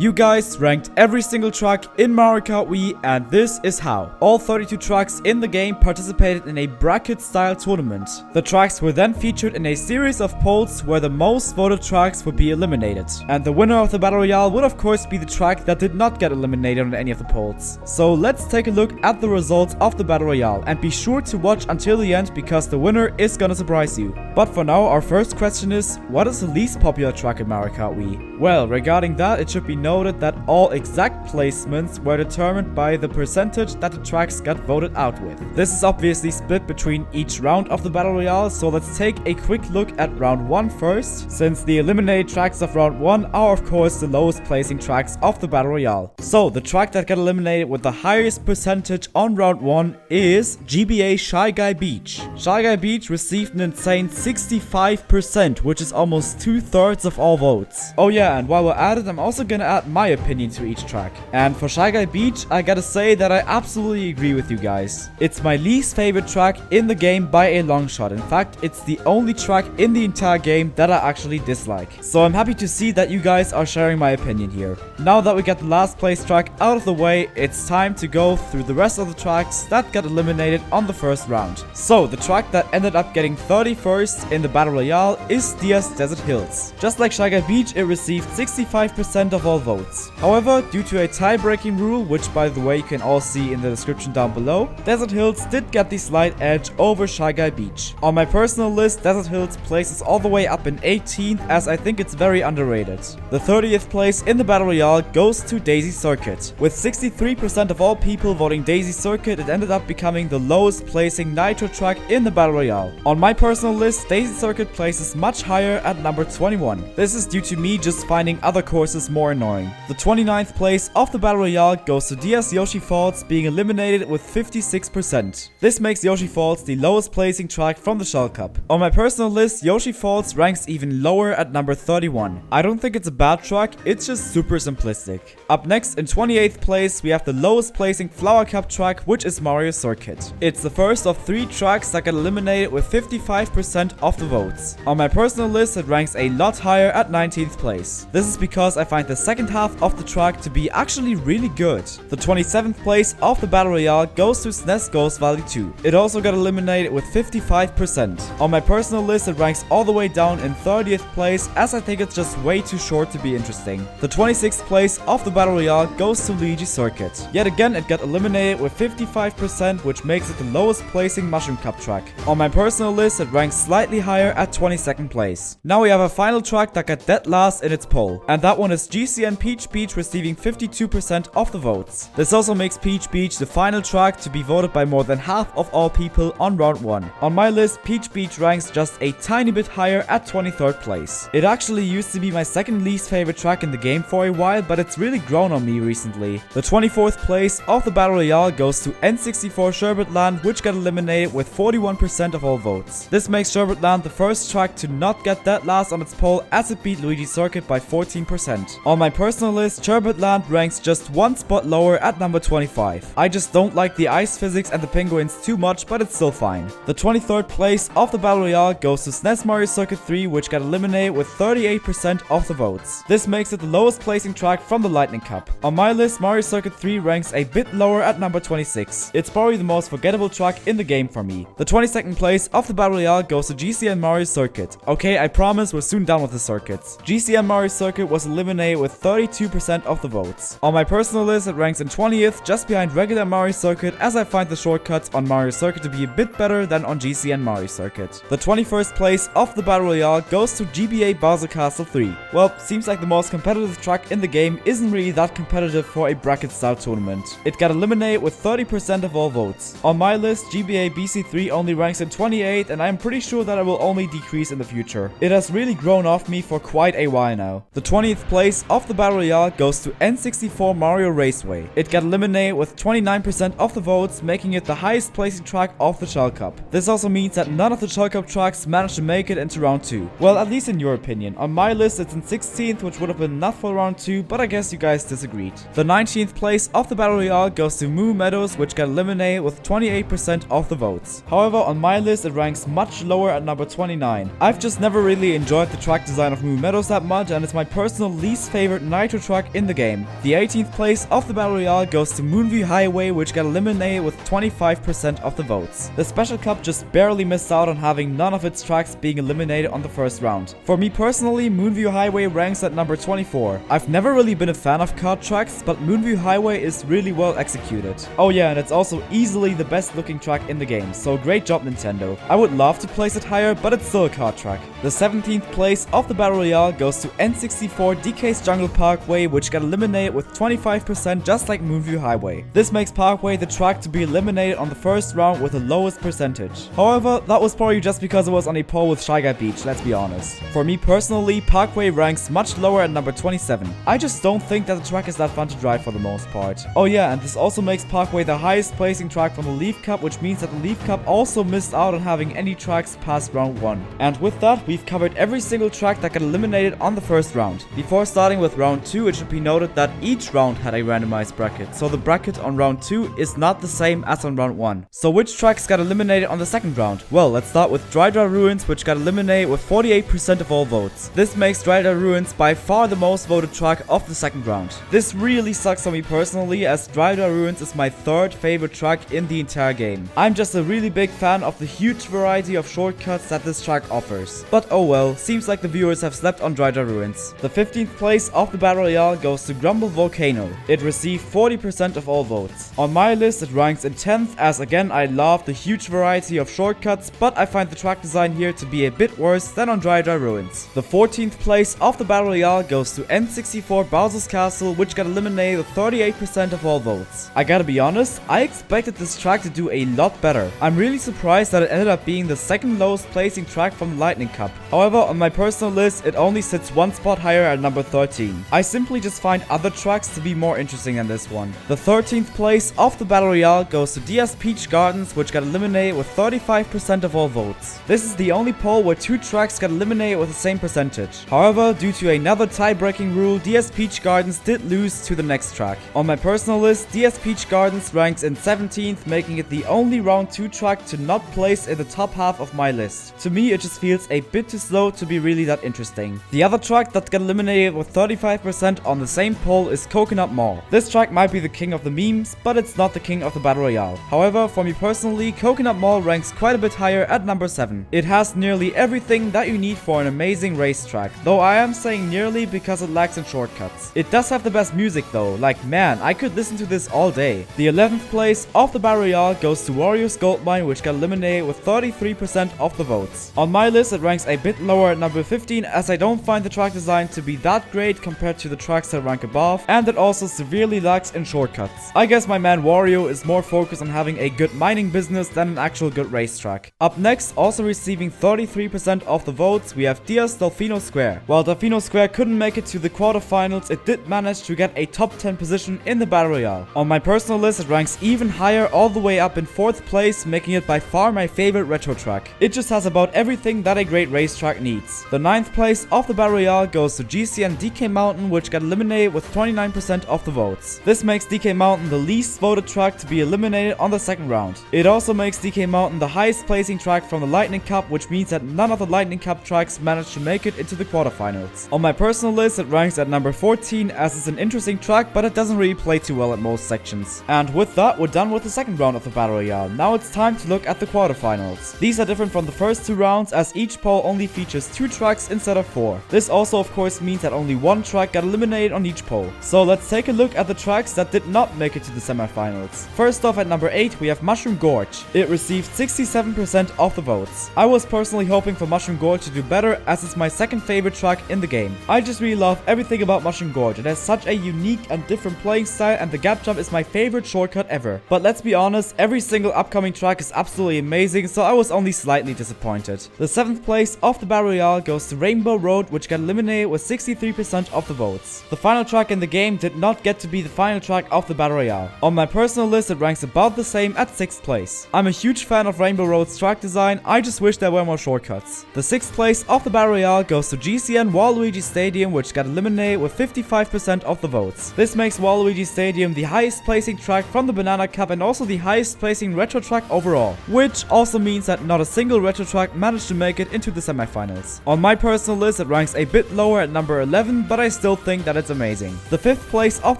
You guys ranked every single track in Mario Kart Wii, and this is how. All 32 tracks in the game participated in a bracket-style tournament. The tracks were then featured in a series of polls where the most voted tracks would be eliminated. And the winner of the Battle Royale would of course be the track that did not get eliminated on any of the polls. So let's take a look at the results of the Battle Royale, and be sure to watch until the end because the winner is gonna surprise you. But for now, our first question is, what is the least popular track in Mario Kart Wii? Well, regarding that, it should be noted that all exact placements were determined by the percentage that the tracks got voted out with. This is obviously split between each round of the Battle Royale, so let's take a quick look at round 1 first, since the eliminated tracks of round 1 are of course the lowest placing tracks of the Battle Royale. So the track that got eliminated with the highest percentage on round 1 is GBA Shy Guy Beach. Shy Guy Beach received an insane 65%, which is almost 2/3 of all votes. Oh yeah, and while we're at it, I'm also gonna add my opinion to each track. And for Shy Guy Beach, I gotta say that I absolutely agree with you guys. It's my least favorite track in the game by a long shot. In fact, it's the only track in the entire game that I actually dislike. So I'm happy to see that you guys are sharing my opinion here. Now that we got the last place track out of the way, it's time to go through the rest of the tracks that got eliminated on the first round. So the track that ended up getting 31st in the Battle Royale is DS Desert Hills. Just like Shy Guy Beach, it received 65% of all votes. However, due to a tie-breaking rule, which by the way you can all see in the description down below, Desert Hills did get the slight edge over Shy Guy Beach. On my personal list, Desert Hills places all the way up in 18th, as I think it's very underrated. The 30th place in the Battle Royale goes to Daisy Circuit. With 63% of all people voting Daisy Circuit, it ended up becoming the lowest placing Nitro track in the Battle Royale. On my personal list, Daisy Circuit places much higher at number 21. This is due to me just finding other courses more annoying. The 29th place of the Battle Royale goes to DS Yoshi Falls, being eliminated with 56%. This makes Yoshi Falls the lowest placing track from the Shell Cup. On my personal list, Yoshi Falls ranks even lower at number 31. I don't think it's a bad track, it's just super simplistic. Up next, in 28th place, we have the lowest placing Flower Cup track, which is Mario Circuit. It's the first of 3 tracks that got eliminated with 55% of the votes. On my personal list, it ranks a lot higher at 19th place. This is because I find the second half of the track to be actually really good. The 27th place of the Battle Royale goes to SNES Ghost Valley 2. It also got eliminated with 55%. On my personal list, it ranks all the way down in 30th place, as I think it's just way too short to be interesting. The 26th place of the Battle Royale goes to Luigi Circuit. Yet again, it got eliminated with 55%, which makes it the lowest placing Mushroom Cup track. On my personal list, it ranks slightly higher at 22nd place. Now we have a final track that got dead last in its poll, and that one is GCN Peach Beach, receiving 52% of the votes. This also makes Peach Beach the final track to be voted by more than half of all people on round 1. On my list, Peach Beach ranks just a tiny bit higher at 23rd place. It actually used to be my second least favorite track in the game for a while, but it's really grown on me recently. The 24th place of the Battle Royale goes to N64 Sherbet Land, which got eliminated with 41% of all votes. This makes Sherbet Land the first track to not get dead last on its poll, as it beat Luigi Circuit by 14%. On my personal list, Sherbet Land ranks just 1 spot lower at number 25. I just don't like the ice physics and the penguins too much, but it's still fine. The 23rd place of the Battle Royale goes to SNES Mario Circuit 3, which got eliminated with 38% of the votes. This makes it the lowest placing track from the Lightning Cup. On my list, Mario Circuit 3 ranks a bit lower at number 26. It's probably the most forgettable track in the game for me. The 22nd place of the Battle Royale goes to GCN Mario Circuit. Okay, I promise we're soon done with the circuits. GCN Mario Circuit was eliminated with 32% of the votes. On my personal list, it ranks in 20th, just behind regular Mario Circuit, as I find the shortcuts on Mario Circuit to be a bit better than on GCN Mario Circuit. The 21st place of the Battle Royale goes to GBA Bowser Castle 3. Well, seems like the most competitive track in the game isn't really that competitive for a bracket style tournament. It got eliminated with 30% of all votes. On my list, GBA BC3 only ranks in 28th, and I'm pretty sure that it will only decrease in the future. It has really grown off me for quite a while now. The 20th place of the Battle Royale goes to N64 Mario Raceway. It got eliminated with 29% of the votes, making it the highest placing track of the Shell Cup. This also means that none of the Shell Cup tracks managed to make it into round 2. Well, at least in your opinion. On my list, it's in 16th, which would have been enough for round 2, but I guess you guys disagreed. The 19th place of the Battle Royale goes to Moo Meadows, which got eliminated with 28% of the votes. However, on my list, it ranks much lower at number 29. I've just never really enjoyed the track design of Moo Meadows that much, and it's my personal least favorite Nitro track track in the game. The 18th place of the Battle Royale goes to Moonview Highway, which got eliminated with 25% of the votes. The Special Cup just barely missed out on having none of its tracks being eliminated on the first round. For me personally, Moonview Highway ranks at number 24. I've never really been a fan of kart tracks, but Moonview Highway is really well executed. Oh yeah, and it's also easily the best looking track in the game, so great job Nintendo. I would love to place it higher, but it's still a kart track. The 17th place of the Battle Royale goes to N64 DK's Jungle Parkway, which got eliminated with 25% just like Moonview Highway. This makes Parkway the track to be eliminated on the first round with the lowest percentage. However, that was probably just because it was on a poll with Shy Guy Beach, let's be honest. For me personally, Parkway ranks much lower at number 27. I just don't think that the track is that fun to drive for the most part. Oh yeah, and this also makes Parkway the highest placing track from the Leaf Cup, which means that the Leaf Cup also missed out on having any tracks past round 1. And with that, we've covered every single track that got eliminated on the first round. Before starting with round 2, it should be noted that each round had a randomized bracket, so the bracket on round 2 is not the same as on round 1. So which tracks got eliminated on the second round? Well, let's start with Dry Ruins, which got eliminated with 48% of all votes. This makes Dry Ruins by far the most voted track of the second round. This really sucks for me personally, as Dry Ruins is my third favorite track in the entire game. I'm just a really big fan of the huge variety of shortcuts that this track offers. But oh well, seems like the viewers have slept on Dry Ruins. The 15th place of the Battle Royale goes to Grumble Volcano. It received 40% of all votes. On my list, it ranks in 10th, as again I love the huge variety of shortcuts, but I find the track design here to be a bit worse than on Dry Ruins. The 14th place of the Battle Royale goes to N64 Bowser's Castle, which got eliminated with 38% of all votes. I gotta be honest, I expected this track to do a lot better. I'm really surprised that it ended up being the second lowest placing track from the Lightning Cup. However, on my personal list, it only sits one spot higher at number 13. I simply just find other tracks to be more interesting than this one. The 13th place of the Battle Royale goes to DS Peach Gardens, which got eliminated with 35% of all votes. This is the only poll where two tracks got eliminated with the same percentage. However, due to another tie-breaking rule, DS Peach Gardens did lose to the next track. On my personal list, DS Peach Gardens ranks in 17th, making it the only round 2 track to not place in the top half of my list. To me, it just feels a bit too slow to be really that interesting. The other track that got eliminated with 35% on the same poll is Coconut Mall. This track might be the king of the memes, but it's not the king of the Battle Royale. However, for me personally, Coconut Mall ranks quite a bit higher at number 7. It has nearly everything that you need for an amazing racetrack, though I am saying nearly because it lacks in shortcuts. It does have the best music though, like man, I could listen to this all day. The 11th place of the Battle Royale goes to Wario's Goldmine, which got eliminated with 33% of the votes. On my list, it ranks a bit lower at number 15, as I don't find the track design to be that great compared to the tracks that rank above, and it also severely lacks in shortcuts. I guess my man Wario is more focused on having a good mining business than an actual good racetrack. Up next, also receiving 33% of the votes, we have Diaz Delfino Square. While Delfino Square couldn't make it to the quarterfinals, it did manage to get a top 10 position in the Battle Royale. On my personal list, it ranks even higher, all the way up in 4th place, making it by far my favorite retro track. It just has about everything that a great racetrack needs. The 9th place of the Battle Royale goes to GCN DK Mountain, which got eliminated with 29% of the votes. This makes DK Mountain the least voted track to be eliminated on the second round. It also makes DK Mountain the highest placing track from the Lightning Cup, which means that none of the Lightning Cup tracks managed to make it into the quarterfinals. On my personal list, it ranks at number 14, as it's an interesting track, but it doesn't really play too well at most sections. And with that, we're done with the second round of the Battle Royale. Now it's time to look at the quarterfinals. These are different from the first 2 rounds, as each poll only features 2 tracks instead of 4. This also of course means that only 1 track got eliminated on each poll. So let's take a look at the tracks that did not make it to the semifinals. First off, at number 8 we have Mushroom Gorge. It received 67% of the votes. I was personally hoping for Mushroom Gorge to do better, as it's my second favorite track in the game. I just really love everything about Mushroom Gorge. It has such a unique and different playing style, and the gap jump is my favorite shortcut ever. But let's be honest, every single upcoming track is absolutely amazing, so I was only slightly disappointed. The 7th place of the Battle Royale goes to Rainbow Road, which got eliminated with 63% of the votes. The final track in the game did not get to be the final track of the Battle Royale. On my personal list, it ranks about the same at 6th place. I'm a huge fan of Rainbow Road's track design, I just wish there were more shortcuts. The 6th place of the Battle Royale goes to GCN Waluigi Stadium, which got eliminated with 55% of the votes. This makes Waluigi Stadium the highest placing track from the Banana Cup and also the highest placing retro track overall, which also means that not a single retro track managed to make it into the semifinals. On my personal list, it ranks a bit lower at number 11, but I still think that that it's amazing. The 5th place of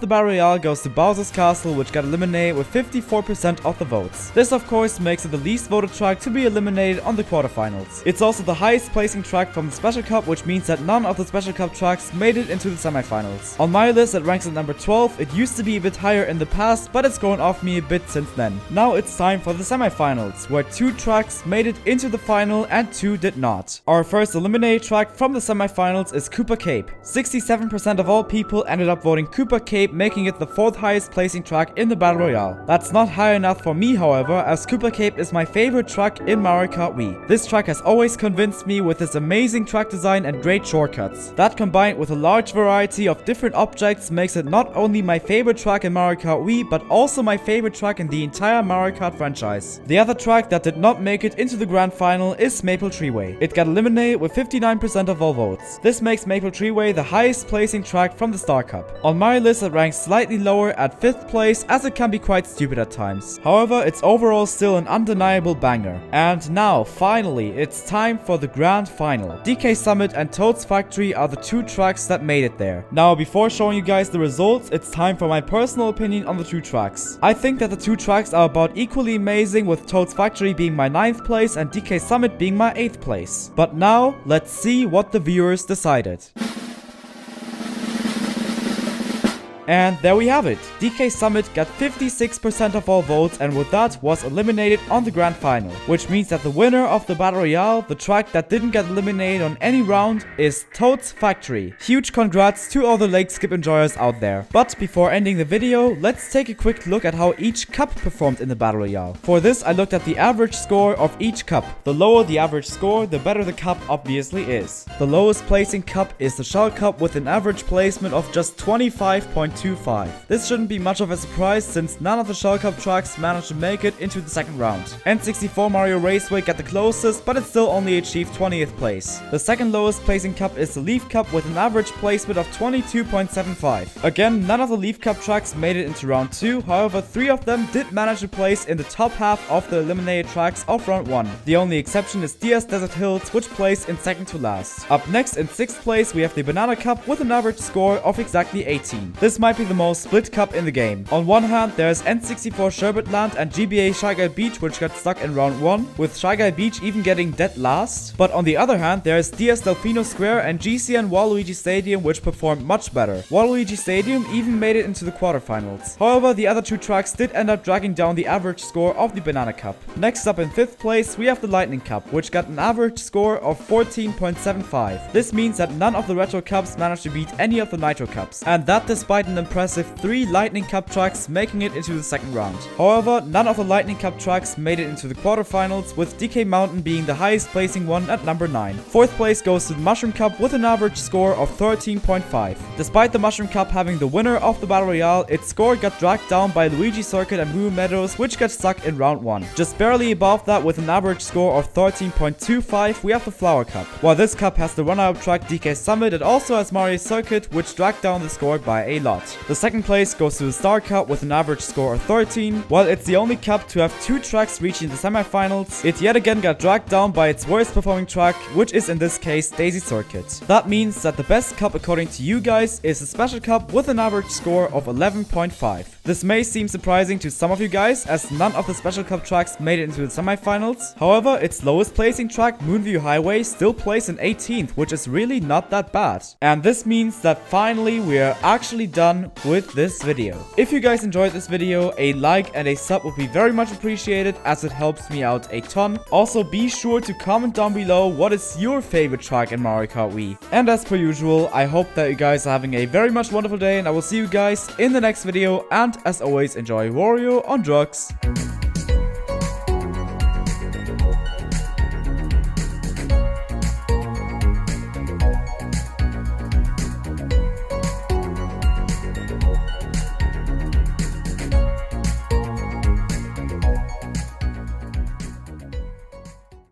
the Battle Royale goes to Bowser's Castle, which got eliminated with 54% of the votes. This of course makes it the least voted track to be eliminated on the quarterfinals. It's also the highest placing track from the Special Cup, which means that none of the Special Cup tracks made it into the semifinals. On my list it ranks at number 12. It used to be a bit higher in the past, but it's grown off me a bit since then. Now it's time for the semifinals, where 2 tracks made it into the final and 2 did not. Our first eliminated track from the semifinals is Koopa Cape. 67% of all people ended up voting Koopa Cape, making it the 4th highest placing track in the Battle Royale. That's not high enough for me, however, as Koopa Cape is my favorite track in Mario Kart Wii. This track has always convinced me with its amazing track design and great shortcuts. That combined with a large variety of different objects makes it not only my favorite track in Mario Kart Wii, but also my favorite track in the entire Mario Kart franchise. The other track that did not make it into the grand final is Maple Treeway. It got eliminated with 59% of all votes. This makes Maple Treeway the highest placing track from the Star Cup. On my list it ranks slightly lower at 5th place, as it can be quite stupid at times. However, it's overall still an undeniable banger. And now, finally, it's time for the grand final. DK Summit and Toad's Factory are the 2 tracks that made it there. Now, before showing you guys the results, it's time for my personal opinion on the 2 tracks. I think that the 2 tracks are about equally amazing, with Toad's Factory being my 9th place and DK Summit being my 8th place. But now, let's see what the viewers decided. And there we have it. DK Summit got 56% of all votes, and with that was eliminated on the grand final. Which means that the winner of the Battle Royale, the track that didn't get eliminated on any round, is Toad's Factory. Huge congrats to all the leg skip enjoyers out there. But before ending the video, let's take a quick look at how each cup performed in the Battle Royale. For this, I looked at the average score of each cup. The lower the average score, the better the cup obviously is. The lowest placing cup is the Shell Cup with an average placement of just 25.25. This shouldn't be much of a surprise, since none of the Shell Cup tracks managed to make it into the second round. N64 Mario Raceway got the closest, but it still only achieved 20th place. The second lowest placing cup is the Leaf Cup with an average placement of 22.75. Again, none of the Leaf Cup tracks made it into round 2, however 3 of them did manage to place in the top half of the eliminated tracks of round 1. The only exception is DS Desert Hills, which placed in second to last. Up next in 6th place we have the Banana Cup with an average score of exactly 18. This might be the most split cup in the game. On one hand, there's N64 Sherbetland and GBA Shy Guy Beach, which got stuck in round 1, with Shy Guy Beach even getting dead last. But on the other hand, there's DS Delfino Square and GCN Waluigi Stadium, which performed much better. Waluigi Stadium even made it into the quarterfinals. However, the other 2 tracks did end up dragging down the average score of the Banana Cup. Next up in 5th place, we have the Lightning Cup, which got an average score of 14.75. This means that none of the Retro Cups managed to beat any of the Nitro Cups, and that despite an impressive 3 Lightning Cup tracks making it into the second round. However, none of the Lightning Cup tracks made it into the quarterfinals, with DK Mountain being the highest placing one at number 9. 4th place goes to the Mushroom Cup with an average score of 13.5. Despite the Mushroom Cup having the winner of the Battle Royale, its score got dragged down by Luigi Circuit and Moo Meadows, which got stuck in round 1. Just barely above that, with an average score of 13.25, we have the Flower Cup. While this cup has the runner-up track DK Summit, it also has Mario Circuit, which dragged down the score by a lot. The second place goes to the Star Cup with an average score of 13. While it's the only cup to have 2 tracks reaching the semifinals, it yet again got dragged down by its worst performing track, which is in this case Daisy Circuit. That means that the best cup according to you guys is the Special Cup with an average score of 11.5. This may seem surprising to some of you guys, as none of the Special Cup tracks made it into the semifinals. However, its lowest placing track, Moonview Highway, still placed in 18th, which is really not that bad. And this means that finally we are actually done with this video. If you guys enjoyed this video, a like and a sub would be very much appreciated, as it helps me out a ton. Also, be sure to comment down below what is your favorite track in Mario Kart Wii. And as per usual, I hope that you guys are having a very much wonderful day, and I will see you guys in the next video. And as always, enjoy Wario on drugs.